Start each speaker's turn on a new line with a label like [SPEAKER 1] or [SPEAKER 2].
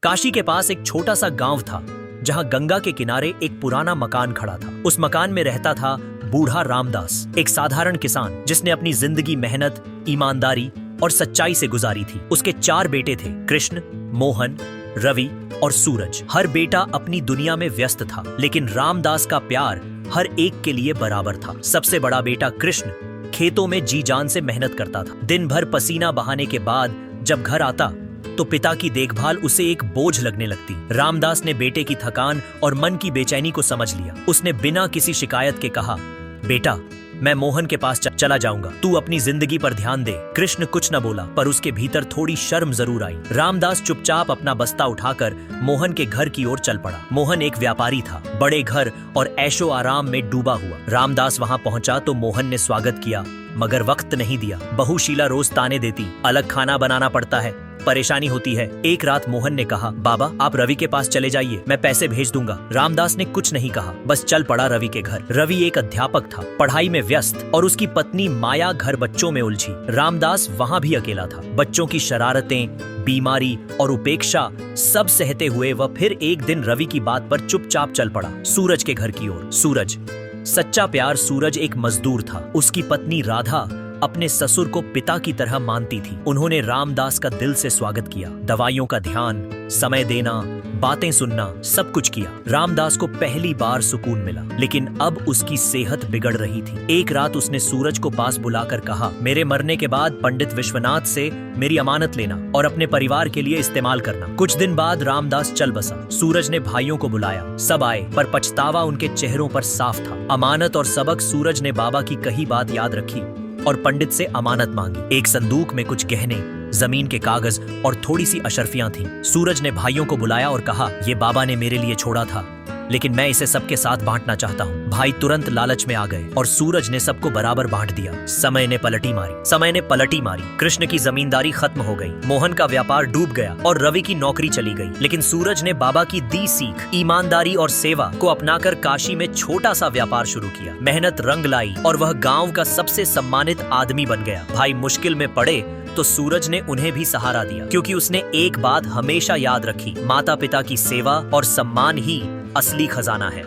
[SPEAKER 1] काशी के पास एक छोटा सा गांव था जहां गंगा के किनारे एक पुराना मकान खड़ा था। उस मकान में रहता था बूढ़ा रामदास, एक साधारण किसान जिसने अपनी जिंदगी मेहनत, ईमानदारी और सच्चाई से गुजारी थी। उसके 4 बेटे थे, कृष्ण, मोहन, रवि और सूरज। हर बेटा अपनी दुनिया में व्यस्त था, लेकिन रामदास का प्यार हर एक के लिए बराबर था। सबसे बड़ा बेटा कृष्ण खेतों में जी जान से मेहनत करता था। दिन भर पसीना बहाने के बाद जब घर आता तो पिता की देखभाल उसे एक बोझ लगने लगती। रामदास ने बेटे की थकान और मन की बेचैनी को समझ लिया। उसने बिना किसी शिकायत के कहा, बेटा, मैं मोहन के पास चला जाऊंगा, तू अपनी जिंदगी पर ध्यान दे। कृष्ण कुछ न बोला, पर उसके भीतर थोड़ी शर्म जरूर आई। रामदास चुपचाप अपना बस्ता उठाकर मोहन के घर की ओर चल पड़ा। मोहन एक व्यापारी था, बड़े घर और ऐशो आराम में डूबा हुआ। रामदास वहां पहुंचा तो मोहन ने स्वागत किया, मगर वक्त नहीं दिया। बहू शीला रोज ताने देती, अलग खाना बनाना पड़ता है, परेशानी होती है। एक रात मोहन ने कहा, बाबा, आप रवि के पास चले जाइए, मैं पैसे भेज दूंगा। रामदास ने कुछ नहीं कहा, बस चल पड़ा रवि के घर। रवि एक अध्यापक था, पढ़ाई में व्यस्त, और उसकी पत्नी माया घर बच्चों में उलझी। रामदास वहां भी अकेला था। बच्चों की शरारतें, बीमारी और उपेक्षा सब सहते हुए वह फिर एक दिन रवि की बात पर चुपचाप चल पड़ा, सूरज के घर की ओर। सूरज, सच्चा प्यार। सूरज एक मजदूर था। उसकी पत्नी राधा अपने ससुर को पिता की तरह मानती थी। उन्होंने रामदास का दिल से स्वागत किया, दवाइयों का ध्यान, समय देना, बातें सुनना, सब कुछ किया। रामदास को पहली बार सुकून मिला, लेकिन अब उसकी सेहत बिगड़ रही थी। एक रात उसने सूरज को पास बुलाकर कहा, मेरे मरने के बाद पंडित विश्वनाथ से मेरी अमानत लेना और अपने परिवार के लिए इस्तेमाल करना। कुछ दिन बाद रामदास चल बसा। सूरज ने भाइयों को बुलाया, सब आए, पर पछतावा उनके चेहरों पर साफ था। अमानत और सबक। सूरज ने बाबा की कही बात याद रखी और पंडित से अमानत मांगी। एक संदूक में कुछ गहने, जमीन के कागज और थोड़ी सी अशर्फियां थीं। सूरज ने भाइयों को बुलाया और कहा, ये बाबा ने मेरे लिए छोड़ा था, लेकिन मैं इसे सबके साथ बांटना चाहता हूँ। भाई तुरंत लालच में आ गए और सूरज ने सबको बराबर बांट दिया। समय ने पलटी मारी। कृष्ण की जमींदारी खत्म हो गई, मोहन का व्यापार डूब गया और रवि की नौकरी चली गई। लेकिन सूरज ने बाबा की दी सीख, ईमानदारी और सेवा को अपनाकर काशी में छोटा सा व्यापार शुरू किया। मेहनत रंग लाई और वह गांव का सबसे सम्मानित आदमी बन गया। भाई मुश्किल में पड़े तो सूरज ने उन्हें भी सहारा दिया, क्योंकि उसने एक बात हमेशा याद रखी, माता पिता की सेवा और सम्मान ही असली खजाना है।